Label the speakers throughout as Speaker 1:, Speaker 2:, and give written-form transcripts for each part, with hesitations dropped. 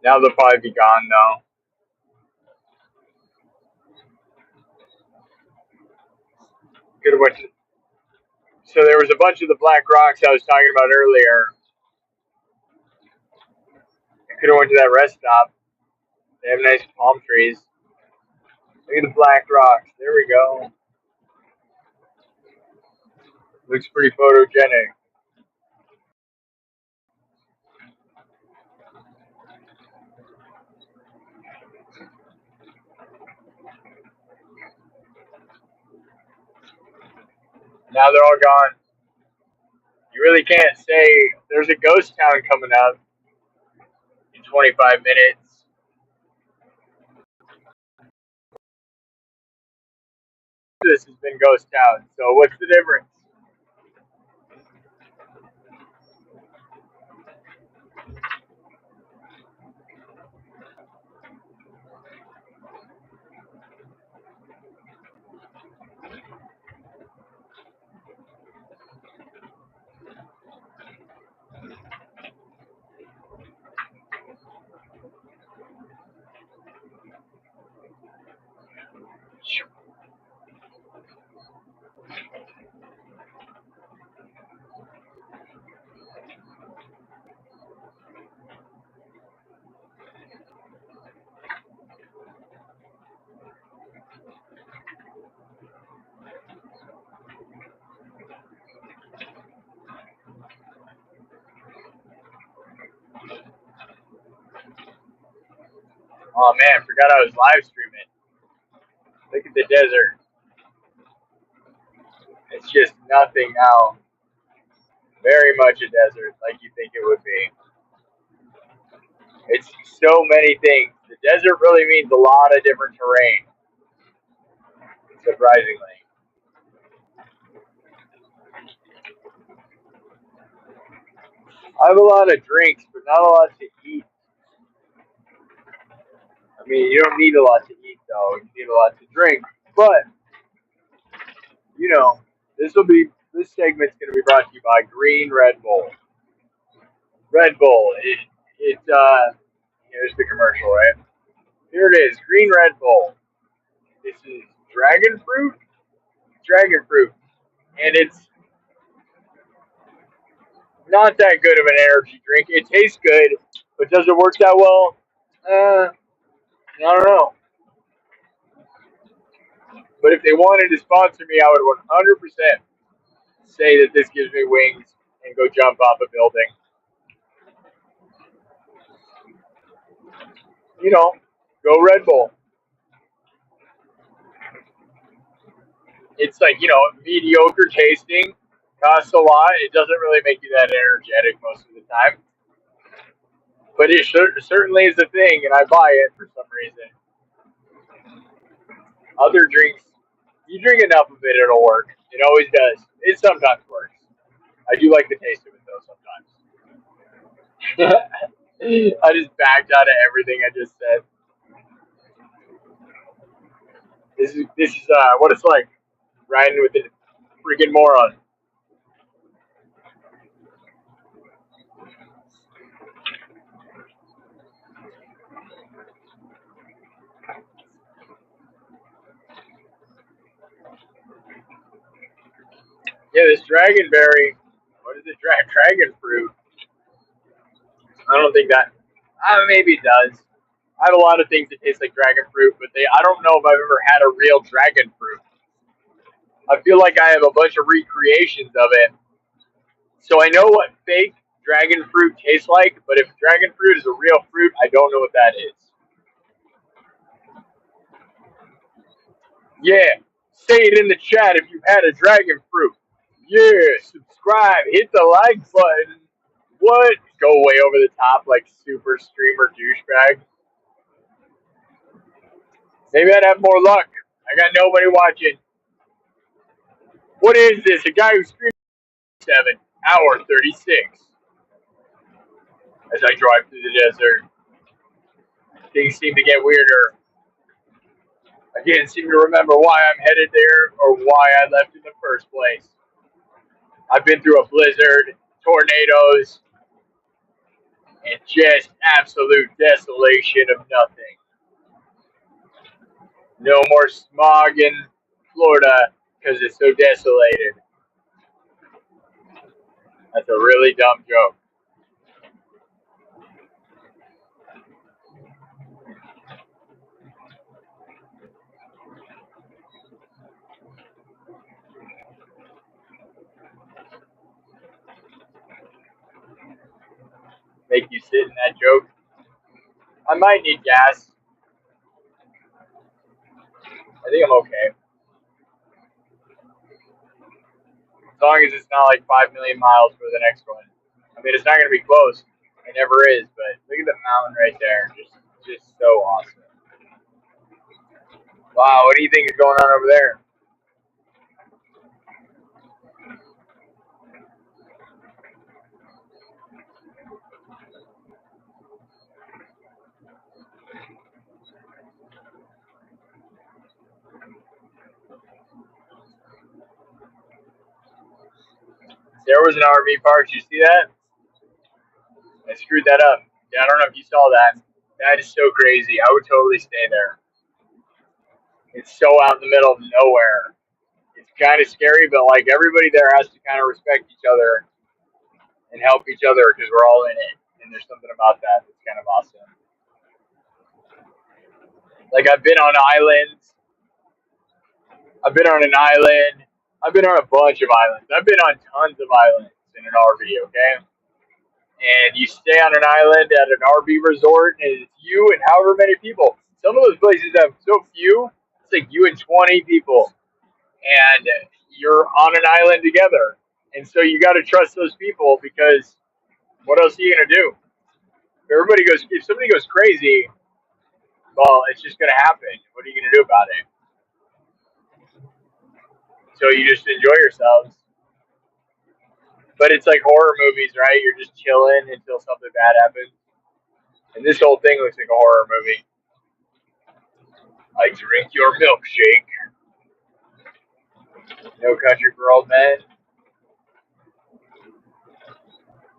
Speaker 1: Now they'll probably be gone though. Could have went to, so there was a bunch of the black rocks I was talking about earlier. I could have went to that rest stop. They have nice palm trees. Look at the black rocks. There we go. Looks pretty photogenic. Now they're all gone. You really can't say there's a ghost town coming up in 25 minutes. This has been ghost town. So what's the difference? Oh man, forgot I was live streaming. Look at the desert. It's just nothing now. Very much a desert, like you think it would be. It's so many things. The desert really means a lot of different terrain, surprisingly. I have a lot of drinks, but not a lot to eat. I mean, you don't need a lot to eat, though. You need a lot to drink. But, you know, this segment's going to be brought to you by Green Red Bull. Red Bull, here's the commercial, right? Here it is, Green Red Bull. This is dragon fruit, and it's not that good of an energy drink. It tastes good, but does it work that well? I don't know. But if they wanted to sponsor me, I would 100% say that this gives me wings and go jump off a building. You know, go Red Bull. It's like, mediocre tasting, costs a lot. It doesn't really make you that energetic most of the time. But it certainly is a thing, and I buy it for some reason. Other drinks, you drink enough of it, it'll work. It always does. It sometimes works. I do like the taste of it, though, sometimes. I just backed out of everything I just said. This is what it's like riding with a freaking moron. Yeah, this dragonberry. What is it? Dragon fruit. I don't think that. Maybe it does. I have a lot of things that taste like dragon fruit, but I don't know if I've ever had a real dragon fruit. I feel like I have a bunch of recreations of it. So I know what fake dragon fruit tastes like, but if dragon fruit is a real fruit, I don't know what that is. Yeah, say it in the chat if you've had a dragon fruit. Yeah, subscribe, hit the like button. What? Go way over the top like super streamer douchebag. Maybe I'd have more luck. I got nobody watching. What is this? A guy who streams 7 hour 36 as I drive through the desert. Things seem to get weirder. I can't seem to remember why I'm headed there or why I left in the first place. I've been through a blizzard, tornadoes, and just absolute desolation of nothing. No more smog in Florida because it's so desolated. That's a really dumb joke. Make you sit in that joke. I might need gas. I think I'm okay. As long as it's not like 5 million miles for the next one. I mean, it's not going to be close. It never is, but look at the mountain right there. Just so awesome. Wow, what do you think is going on over there? There was an RV park. Did you see that? I screwed that up. Yeah, I don't know if you saw that. That is so crazy. I would totally stay there. It's so out in the middle of nowhere. It's kind of scary, but like everybody there has to kind of respect each other and help each other because we're all in it. And there's something about that that's kind of awesome. Like I've been on islands. I've been on an island. I've been on a bunch of islands. I've been on tons of islands in an RV. Okay, and you stay on an island at an RV resort, and it's you and however many people. Some of those places have so few. It's like you and 20 people, and you're on an island together. And so you got to trust those people because what else are you gonna do? If somebody goes crazy, well, it's just gonna happen. What are you gonna do about it? So you just enjoy yourselves. But it's like horror movies, right? You're just chilling until something bad happens. And this whole thing looks like a horror movie. I drink your milkshake. No Country for Old Men.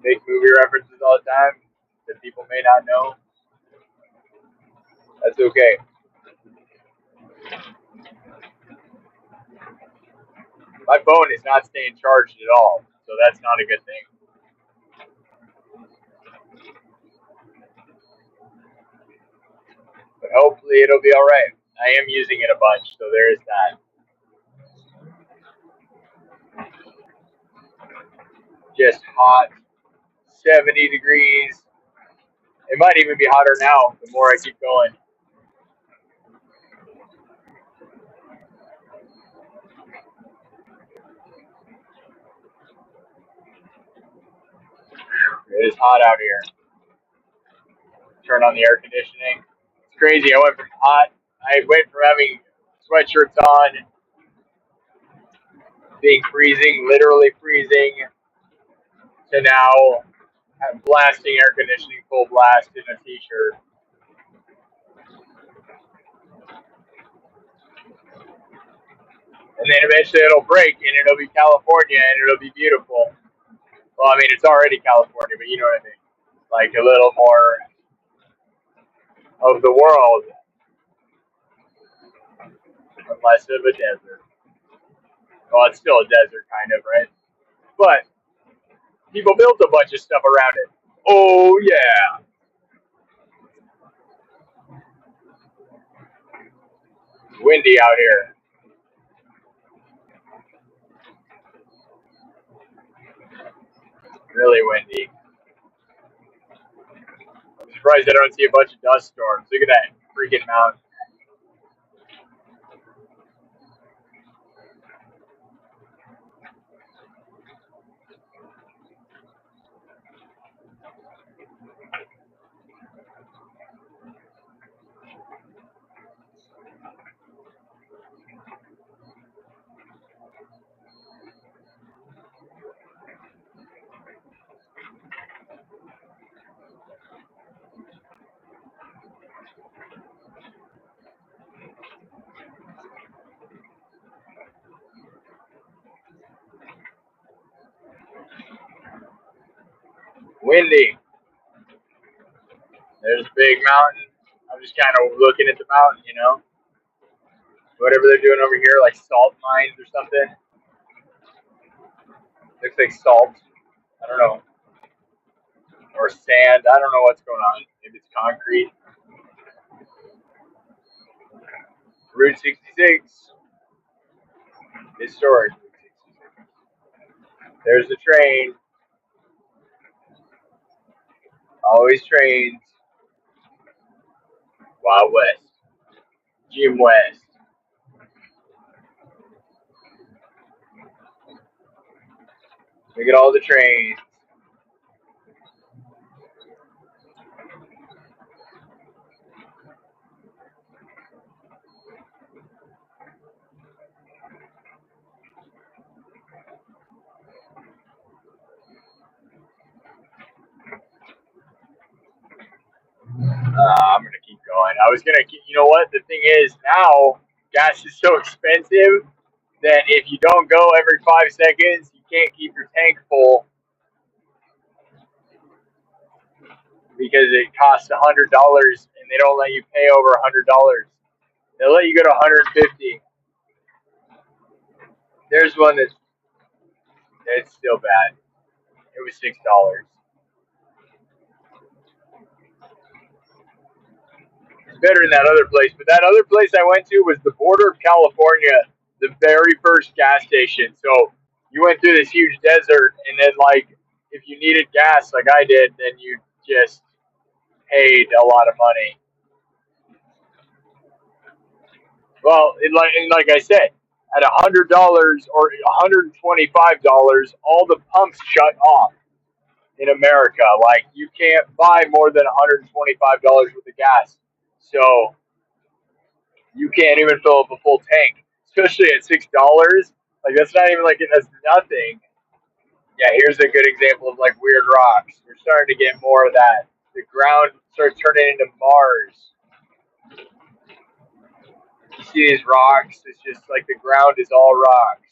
Speaker 1: Make movie references all the time that people may not know. That's okay. My phone is not staying charged at all, so that's not a good thing. But hopefully it'll be alright. I am using it a bunch, so there is that. Just hot, 70 degrees. It might even be hotter now the more I keep going. It is hot out here. Turn on the air conditioning. It's crazy. I went from hot. I went from having sweatshirts on, being freezing, literally freezing, to now blasting air conditioning full blast in a t-shirt. And then eventually it'll break and it'll be California and it'll be beautiful. Well, I mean, it's already California, but you know what I mean. Like a little more of the world and less of a desert. Well, it's still a desert, kind of, right? But people built a bunch of stuff around it. Oh, yeah. It's windy out here. Really windy. I'm surprised I don't see a bunch of dust storms. Look at that freaking mountain. Windy. There's a big mountain. I'm just kind of looking at the mountain, you know. Whatever they're doing over here, like salt mines or something. Looks like salt. I don't know. Or sand. I don't know what's going on. Maybe it's concrete. Route 66. Historic. There's the train. Always trains. Wild West. Jim West. Look at all the trains. I'm gonna keep going. I was gonna, you know what? The thing is, now gas is so expensive that if you don't go every 5 seconds, you can't keep your tank full because it costs $100 and they don't let you pay over $100. They'll let you go to 150. There's one that's still bad. It was $6. It's better than that other place, but that other place I went to was the border of California, the very first gas station. So you went through this huge desert, and then like if you needed gas, like I did, then you just paid a lot of money. Well, and like I said, at $100 or $125, all the pumps shut off in America. Like you can't buy more than $125 worth of gas. So you can't even fill up a full tank, especially at $6. Like that's not even like that's nothing. Yeah, here's a good example of like weird rocks. We're starting to get more of that. The ground starts turning into Mars. You see these rocks? It's just like the ground is all rocks.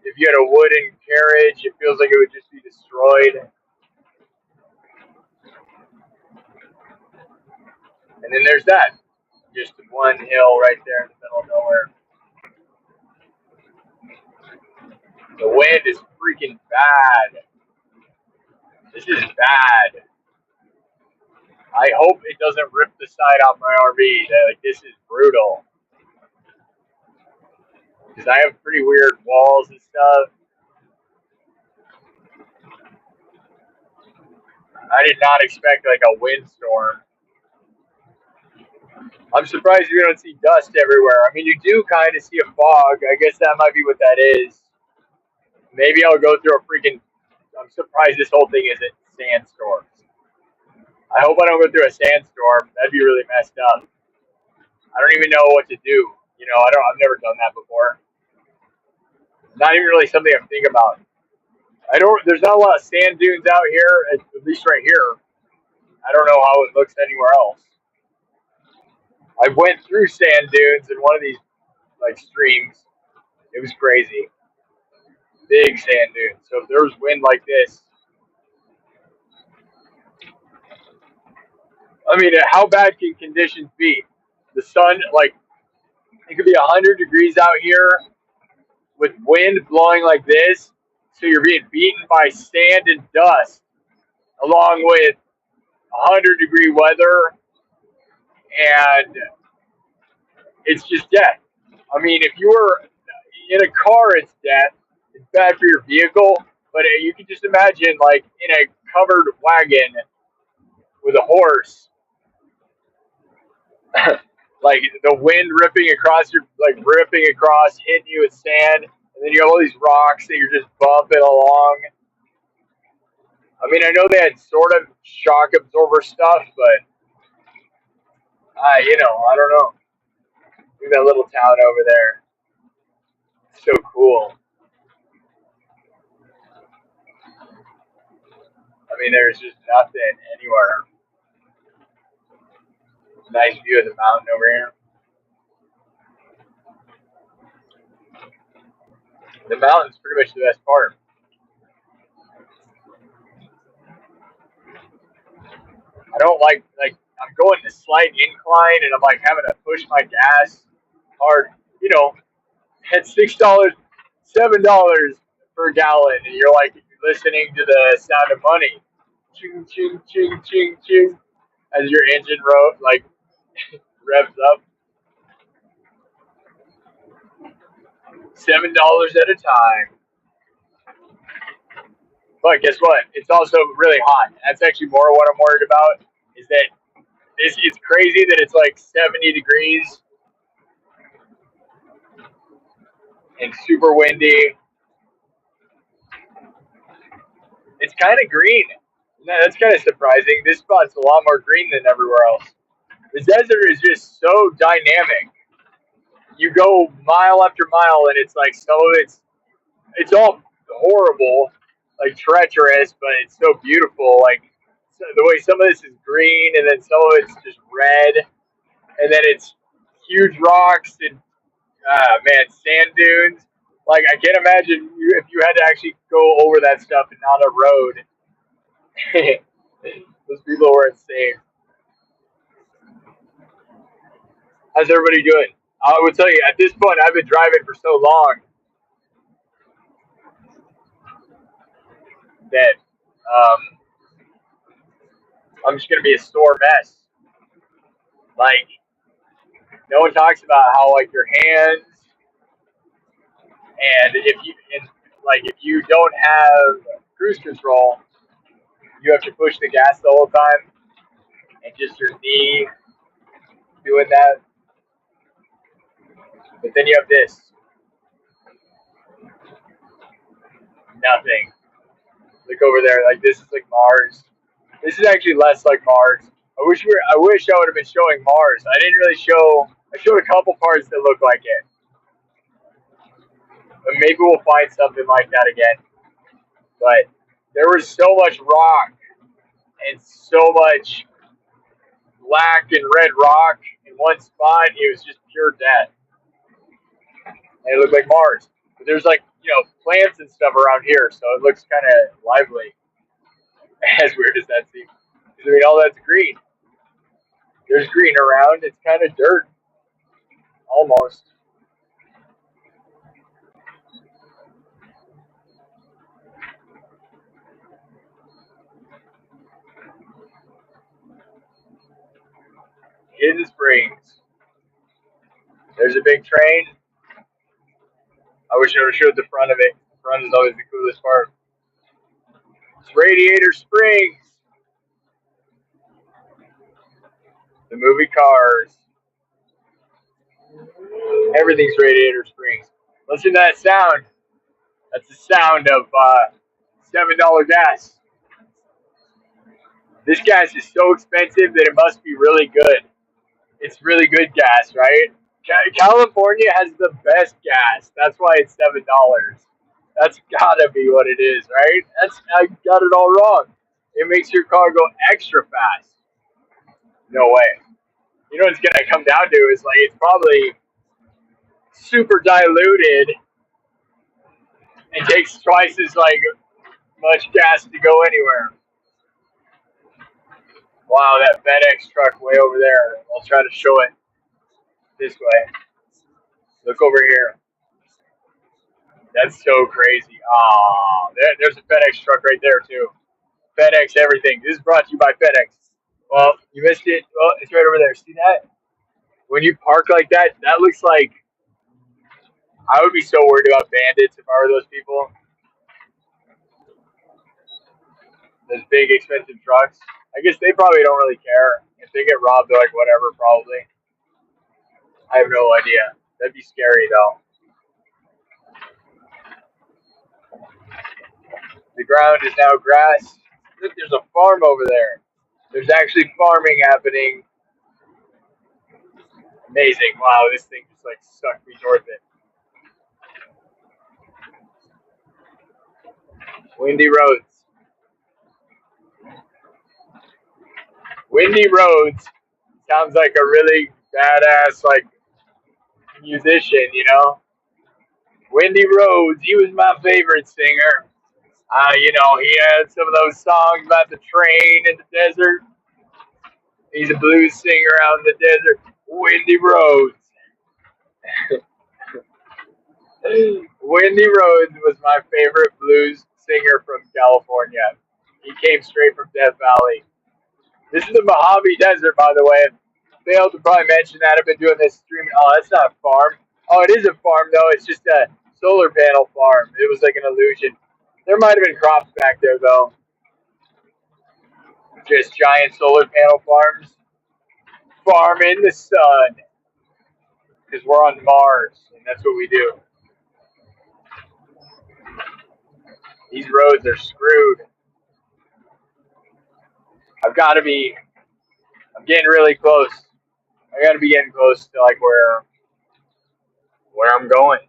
Speaker 1: If you had a wooden carriage, it feels like it would just be destroyed. And then there's that. Just one hill right there in the middle of nowhere. The wind is freaking bad. This is bad. I hope it doesn't rip the side off my RV. Like this is brutal. Because I have pretty weird walls and stuff. I did not expect like a windstorm. I'm surprised you don't see dust everywhere. I mean, you do kind of see a fog. I guess that might be what that is. Maybe I'll go through a freaking. I'm surprised this whole thing isn't sandstorms. I hope I don't go through a sandstorm. That'd be really messed up. I don't even know what to do. You know, I've never done that before. Not even really something I'm thinking about. I don't. There's not a lot of sand dunes out here, at least right here. I don't know how it looks anywhere else. I went through sand dunes in one of these like streams. It was crazy. Big sand dunes. So if there was wind like this, I mean, how bad can conditions be? The sun, like, it could be 100 degrees out here with wind blowing like this. So you're being beaten by sand and dust, along with 100-degree weather, and it's just death. I mean, if you were in a car, it's death. It's bad for your vehicle, but you can just imagine, like, in a covered wagon with a horse, like the wind ripping across your, like ripping across, hitting you with sand, and then you have all these rocks that you're just bumping along. I mean, I know they had sort of shock absorber stuff, but you know, I don't know. Look at that little town over there. So cool. I mean, there's just nothing anywhere. Nice view of the mountain over here. The mountain's pretty much the best part. I don't like I'm going to slight incline and I'm like having to push my gas hard. You know, at $6, $7 per gallon, and you're like listening to the Sound of Money, ching ching ching ching ching, as your engine revs up. $7 at a time. But guess what? It's also really hot. That's actually more what I'm worried about. Is that it's crazy that it's like 70 degrees and super windy. It's kind of green. That's kind of surprising. This spot's a lot more green than everywhere else. The desert is just so dynamic. You go mile after mile, and it's like it's all horrible, like treacherous, but it's so beautiful. Like the way some of this is green, and then some of it's just red, and then it's huge rocks and man, sand dunes. Like I can't imagine if you had to actually go over that stuff and on a road. Those people were insane. How's everybody doing? I would tell you at this point, I've been driving for so long that I'm just gonna be a sore mess. Like no one talks about how like your hands and if you don't have cruise control, you have to push the gas the whole time, and just your knee doing that. But then you have this nothing. Look over there, like this is like Mars. This is actually less like Mars. I wish I would have been showing Mars. I didn't really show. I showed a couple parts that look like it, but maybe we'll find something like that again. But there was so much rock and so much black and red rock in one spot. It was just pure death, and it looked like Mars. But there's like plants and stuff around here, so it looks kind of lively. As weird as that seems, I mean all that's green. There's green around. It's kind of dirt, almost. Hidden Springs. There's a big train. I wish I would have showed the front of it. The front is always the coolest part. It's Radiator Springs. The movie Cars. Everything's Radiator Springs. Listen to that sound. That's the sound of $7 gas. This gas is so expensive that it must be really good. It's really good gas, right? California has the best gas. That's why it's $7. That's gotta be what it is, right? I got it all wrong. It makes your car go extra fast. No way. You know what it's gonna come down to is like it's probably super diluted and takes twice as like much gas to go anywhere. Wow, that FedEx truck way over there. I'll try to show it this way. Look over here. That's so crazy. Oh, there's a FedEx truck right there too. FedEx everything. This is brought to you by FedEx. Well, you missed it. Well, it's right over there. See that? When you park like that, that looks like I would be so worried about bandits if I were those people. Those big expensive trucks. I guess they probably don't really care. If they get robbed, they're like, whatever, probably. I have no idea. That'd be scary though. The ground is now grass. Look, there's a farm over there. There's actually farming happening. Amazing. Wow, this thing just like sucked me towards it. Windy roads. Windy roads sounds like a really badass like musician, you know? Windy Roads, he was my favorite singer. He had some of those songs about the train in the desert. He's a blues singer out in the desert. Windy Roads. Windy Rhodes was my favorite blues singer from California. He came straight from Death Valley. This is the Mojave Desert, by the way. Failed to probably mention that. I've been doing this streaming. Oh, that's not a farm. Oh, it is a farm, though. It's just a solar panel farm. It was like an illusion. There might have been crops back there, though. Just giant solar panel farms. Farm in the sun. Because we're on Mars, and that's what we do. These roads are screwed. I'm getting really close. I gotta be getting close to like where I'm going.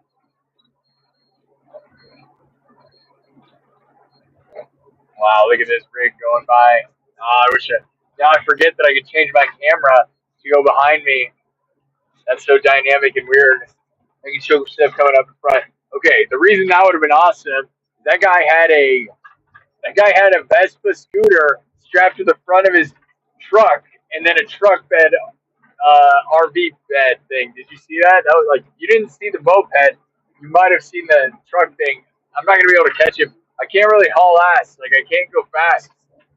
Speaker 1: Wow, look at this rig going by. Oh, now I forget that I can change my camera to go behind me. That's so dynamic and weird. I can show stuff coming up in front. Okay, the reason that would have been awesome, that guy had a that guy had a Vespa scooter strapped to the front of his truck and then a truck bed RV bed thing. Did you see that? That was like you didn't see the moped. You might have seen the truck thing. I'm not gonna be able to catch him. I can't really haul ass. Like I can't go fast.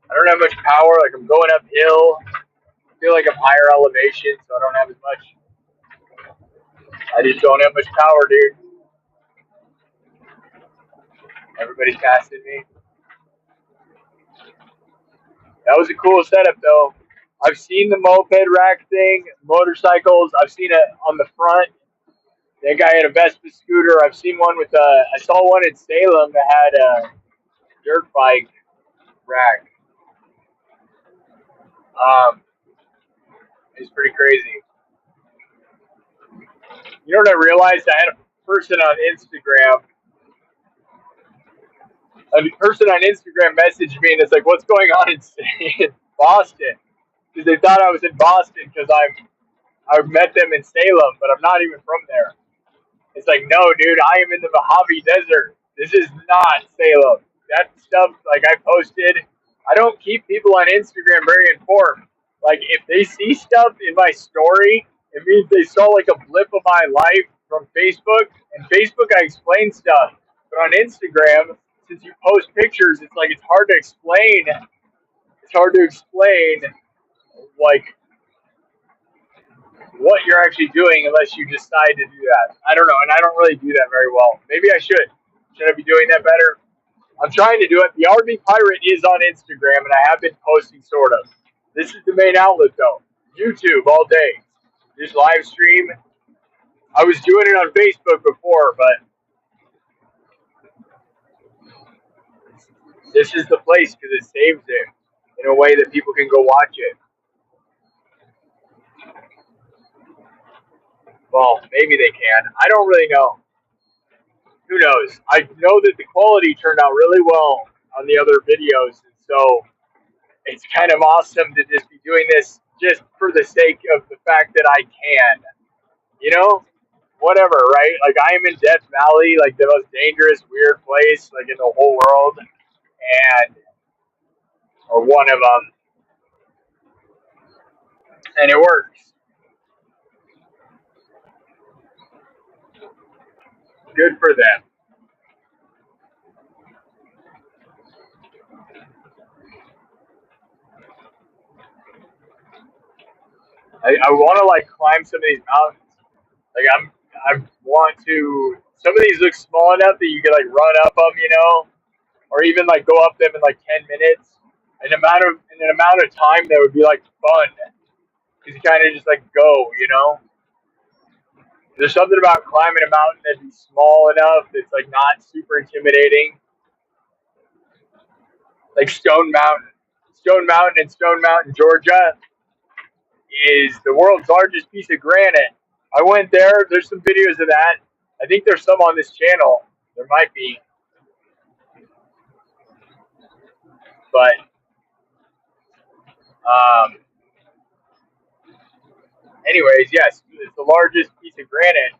Speaker 1: I don't have much power. Like I'm going uphill. I feel like I'm higher elevation, so I don't have as much. I just don't have much power, dude. Everybody's passing me. That was a cool setup, though. I've seen the moped rack thing, motorcycles. I've seen it on the front. That guy had a Vespa scooter. I've seen one with I saw one in Salem that had a dirt bike rack. It's pretty crazy. You know what I realized? I had a person on Instagram. A person on Instagram messaged me and it's like, "What's going on in Boston?" Because they thought I was in Boston because I met them in Salem, but I'm not even from there. It's like, no, dude, I am in the Mojave Desert. This is not Salem. That stuff, like I posted, I don't keep people on Instagram very informed. Like, if they see stuff in my story, it means they saw like a blip of my life from Facebook. And Facebook, I explain stuff. But on Instagram, since you post pictures, it's like it's hard to explain. It's hard to explain, like, what you're actually doing unless you decide to do that. I don't know, and I don't really do that very well. Maybe I should. Should I be doing that better? I'm trying to do it. The RV Pirate is on Instagram, and I have been posting sort of. This is the main outlet, though. YouTube all day. Just live stream. I was doing it on Facebook before, but this is the place because it saves it in a way that people can go watch it. Well, maybe they can. I don't really know. Who knows? I know that the quality turned out really well on the other videos, and so it's kind of awesome to just be doing this just for the sake of the fact that I can. You know, whatever, right? Like I am in Death Valley, like the most dangerous, weird place, like in the whole world, and or one of them, and it works. Good for them. I want to like climb some of these mountains. Like I want to. Some of these look small enough that you could like run up them, you know, or even like go up them in like 10 minutes. An amount of time that would be like fun because you kind of just like go, you know. There's something about climbing a mountain that'd be small enough that's like not super intimidating. Like Stone Mountain in Stone Mountain, Georgia, is the world's largest piece of granite. I went there. There's some videos of that. I think there's some on this channel. There might be, but um, anyways, yes, it's the largest piece of granite.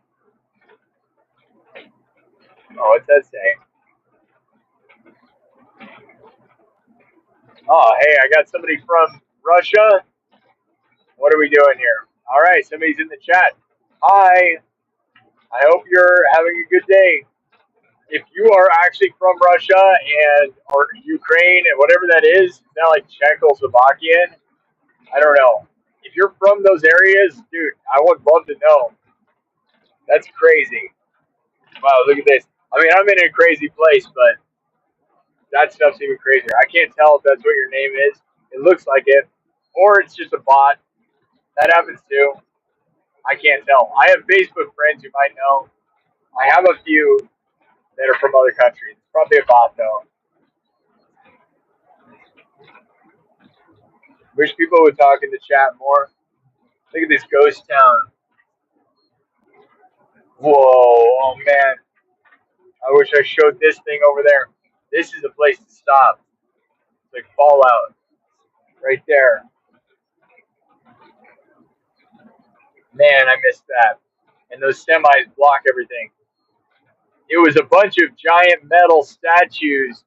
Speaker 1: Oh, what's that saying? Oh, hey, I got somebody from Russia. What are we doing here? All right, somebody's in the chat. Hi. I hope you're having a good day. If you are actually from Russia and or Ukraine and whatever that is that like Czechoslovakian? I don't know. If you're from those areas, dude, I would love to know. That's crazy. Wow, look at this. I mean, I'm in a crazy place, but that stuff's even crazier. I can't tell if that's what your name is. It looks like it, or it's just a bot. That happens too. I can't tell. I have Facebook friends you might know. I have a few that are from other countries. It's probably a bot though. Wish people would talk in the chat more. Look at this ghost town. Whoa, oh man. I wish I showed this thing over there. This is a place to stop. It's like Fallout. Right there. Man, I missed that. And those semis block everything. It was a bunch of giant metal statues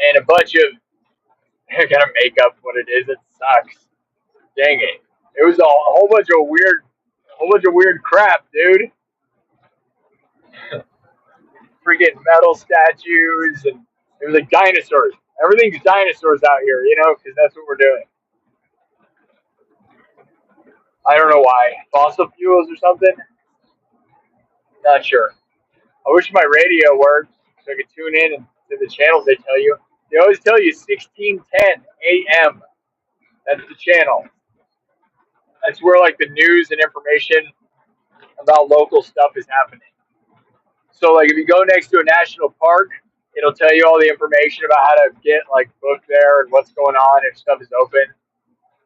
Speaker 1: and a bunch of I gotta make up what it is. It sucks. Dang it. It was a whole bunch of weird crap, dude. Freaking metal statues and it was like dinosaurs. Everything's dinosaurs out here, you know, because that's what we're doing. I don't know why. Fossil fuels or something? Not sure. I wish my radio worked so I could tune in and to the channels they tell you. They always tell you 1610 AM. That's the channel. That's where like the news and information about local stuff is happening. So like if you go next to a national park, it'll tell you all the information about how to get like booked there and what's going on if stuff is open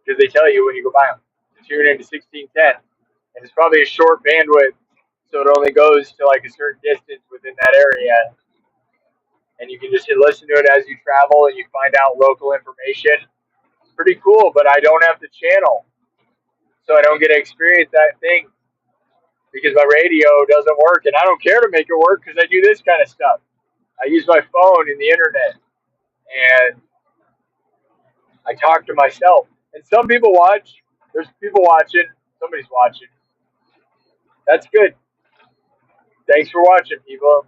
Speaker 1: because they tell you when you go by them. Tune into 1610, and it's probably a short bandwidth, so it only goes to like a certain distance within that area, and you can just listen to it as you travel and you find out local information. It's pretty cool, but I don't have the channel, so I don't get to experience that thing because my radio doesn't work, and I don't care to make it work because I do this kind of stuff. I use my phone and the internet, and I talk to myself. And some people watch. There's people watching. Somebody's watching. That's good. Thanks for watching, people.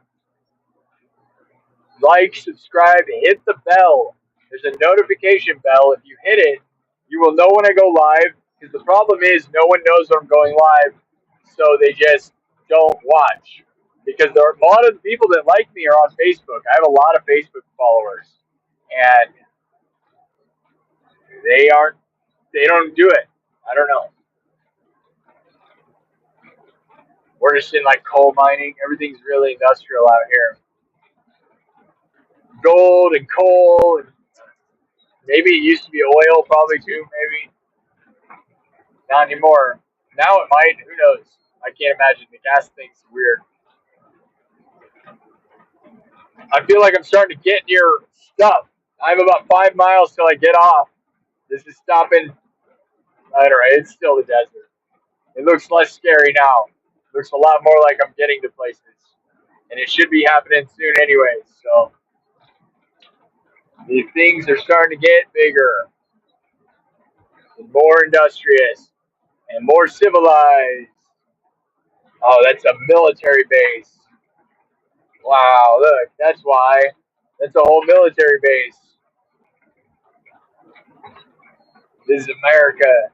Speaker 1: Like, subscribe, hit the bell. There's a notification bell. If you hit it, you will know when I go live. Because the problem is, no one knows when I'm going live, so they just don't watch. Because there are a lot of the people that like me are on Facebook. I have a lot of Facebook followers, and they aren't. They don't do it. I don't know. We're just in like coal mining. Everything's really industrial out here. Gold and coal, and maybe it used to be oil, probably too. Maybe not anymore. Now it might. Who knows? I can't imagine. The gas thing's weird. I feel like I'm starting to get near stuff. I have about 5 miles till I get off. This is stopping. I don't know. It's still the desert. It looks less scary now. It looks a lot more like I'm getting to places, and it should be happening soon anyway. So the things are starting to get bigger, and more industrious, and more civilized. Oh, that's a military base. Wow, look, that's why. That's a whole military base. This is America.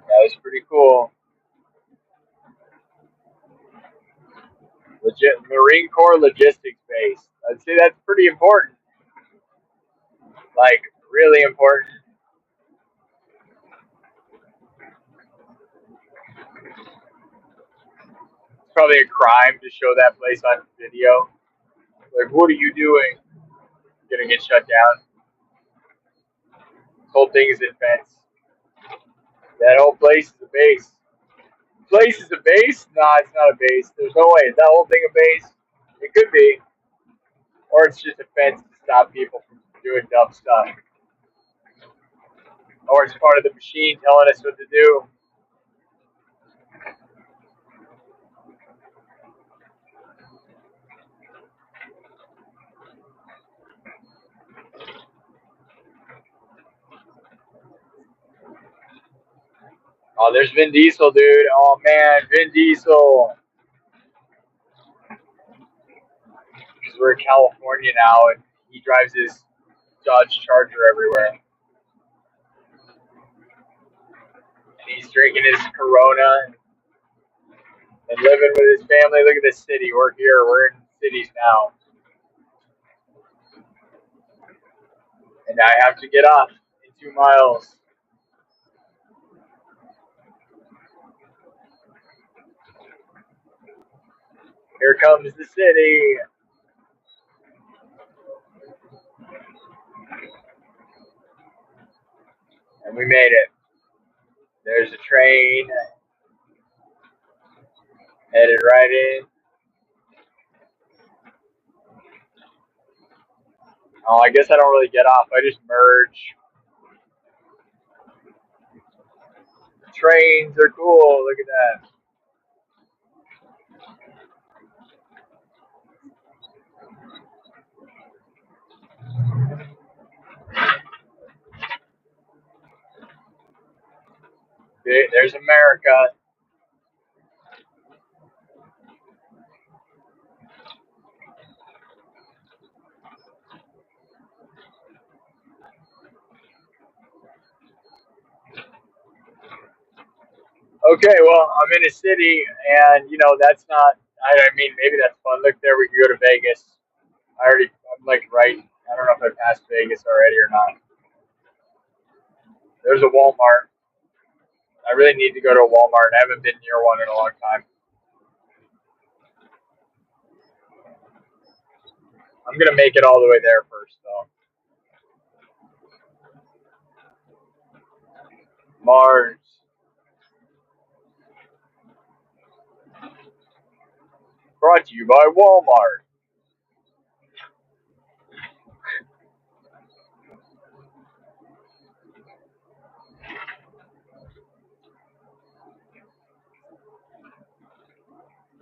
Speaker 1: That was pretty cool. Legit Marine Corps logistics base. I'd say that's pretty important. Like, really important. It's probably a crime to show that place on video. Like, what are you doing? You're gonna get shut down. This whole thing is in fence. That whole place is a base. Place is a base? Nah, it's not a base. There's no way. Is that whole thing a base? It could be. Or it's just a fence to stop people from doing dumb stuff. Or it's part of the machine telling us what to do. Oh, there's Vin Diesel, dude. Oh man, Vin Diesel. Because we're in California now, and he drives his Dodge Charger everywhere. And he's drinking his Corona and living with his family. Look at this city. We're here. We're in cities now. And I have to get off in 2 miles. Here comes the city. And we made it. There's a train headed right in. Oh, I guess I don't really get off. I just merge. Trains are cool. Look at that. There's America. Okay, well, I'm in a city, and that's not. I mean, maybe that's fun. Look there, we can go to Vegas. I'm like right. I don't know if I passed Vegas already or not. There's a Walmart. I really need to go to a Walmart. I haven't been near one in a long time. I'm gonna make it all the way there first, though. Mars, brought to you by Walmart.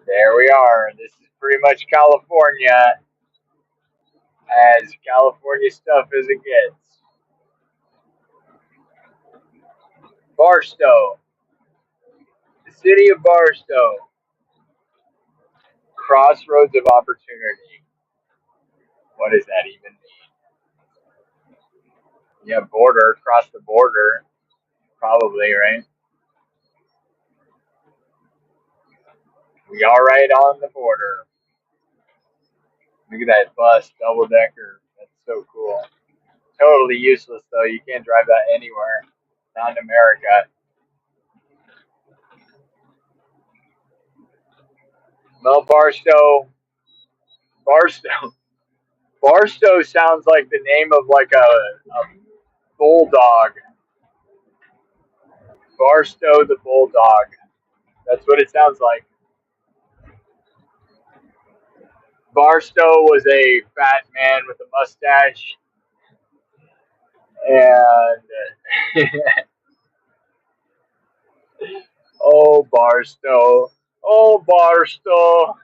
Speaker 1: There we are. This is pretty much California, as California stuff as it gets. Barstow, the city of Barstow, crossroads of opportunity. What does that even mean? Yeah, border, cross the border, probably, right? We are right on the border. Look at that bus, double decker. That's so cool. Totally useless though. You can't drive that anywhere. Not in America. Well, Barstow, Barstow sounds like the name of like a bulldog. Barstow the bulldog. That's what it sounds like. Barstow was a fat man with a mustache, and oh Barstow, oh Barstow.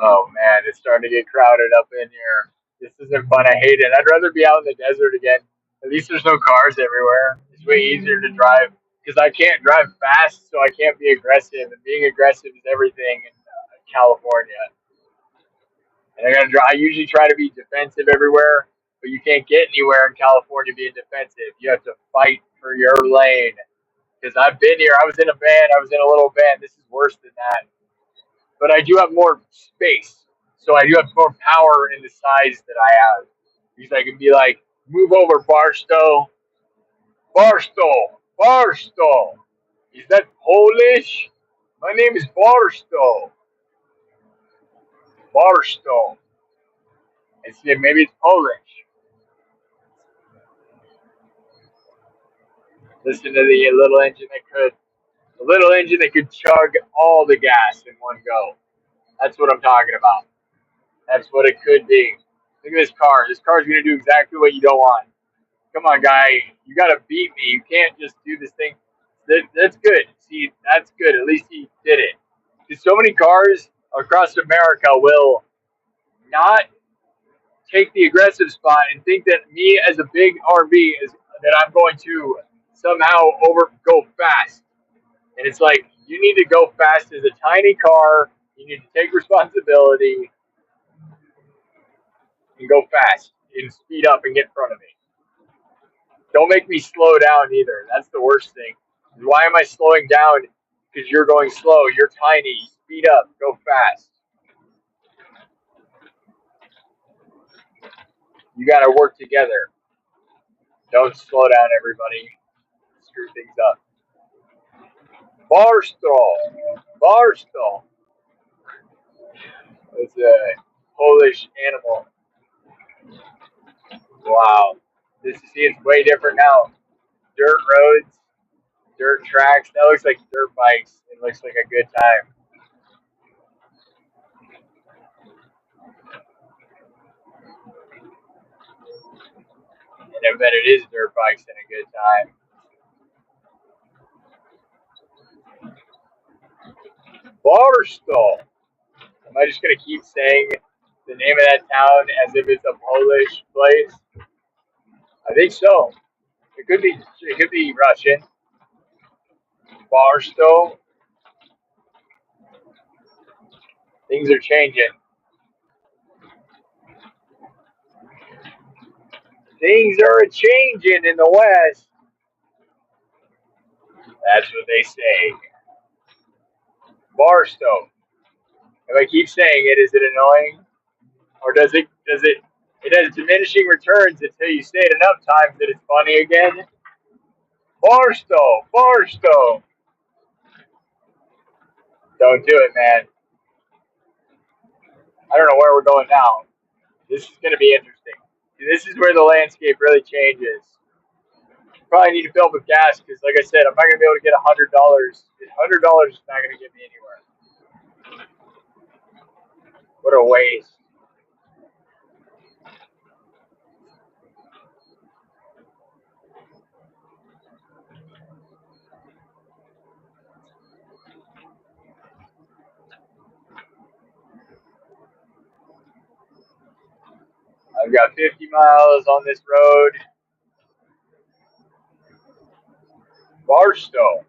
Speaker 1: Oh man, it's starting to get crowded up in here. This isn't fun. I hate it. I'd rather be out in the desert again. At least there's no cars everywhere. It's way easier to drive because I can't drive fast, so I can't be aggressive. And being aggressive is everything in California. And I gotta drive. I usually try to be defensive everywhere, but you can't get anywhere in California being defensive. You have to fight for your lane. Because I've been here. I was in a van. I was in a little van. This is worse than that. But I do have more space, so I do have more power in the size that I have. Because I can be like, move over, Barstow, Barstow, Barstow. Is that Polish? My name is Barstow, Barstow. And see, maybe it's Polish. Listen to the little engine that could chug all the gas in one go. That's what I'm talking about. That's what it could be. Look at this car. This car is going to do exactly what you don't want. Come on, guy. You got to beat me. You can't just do this thing. That's good. See, that's good. At least he did it. Because so many cars across America will not take the aggressive spot and think that me as a big RV is that I'm going to somehow go fast. And it's like you need to go fast as a tiny car. You need to take responsibility and go fast and speed up and get in front of me. Don't make me slow down either. That's the worst thing. Why am I slowing down? Because you're going slow. You're tiny. Speed up. Go fast. You got to work together. Don't slow down, everybody. Screw things up. Barstool. Barstool. It's a Polish animal. Wow. It's way different now. Dirt roads, dirt tracks. That looks like dirt bikes. It looks like a good time. And I bet it is dirt bikes and a good time. Barstool. Am I just gonna keep saying the name of that town as if it's a Polish place? I think so. It could be. It could be Russian. Barstow. Things are changing. Things are changing in the West. That's what they say. Barstow. If I keep saying it, is it annoying, or it has diminishing returns until you say it enough times that it's funny again? Barstow. Barstow. Don't do it, man. I don't know where we're going now. This is going to be interesting. This is where the landscape really changes. Probably need to fill up with gas because, like I said, I'm not going to be able to get $100. $100 is not going to get me anywhere. What a waste. I've got 50 miles on this road. Barstow.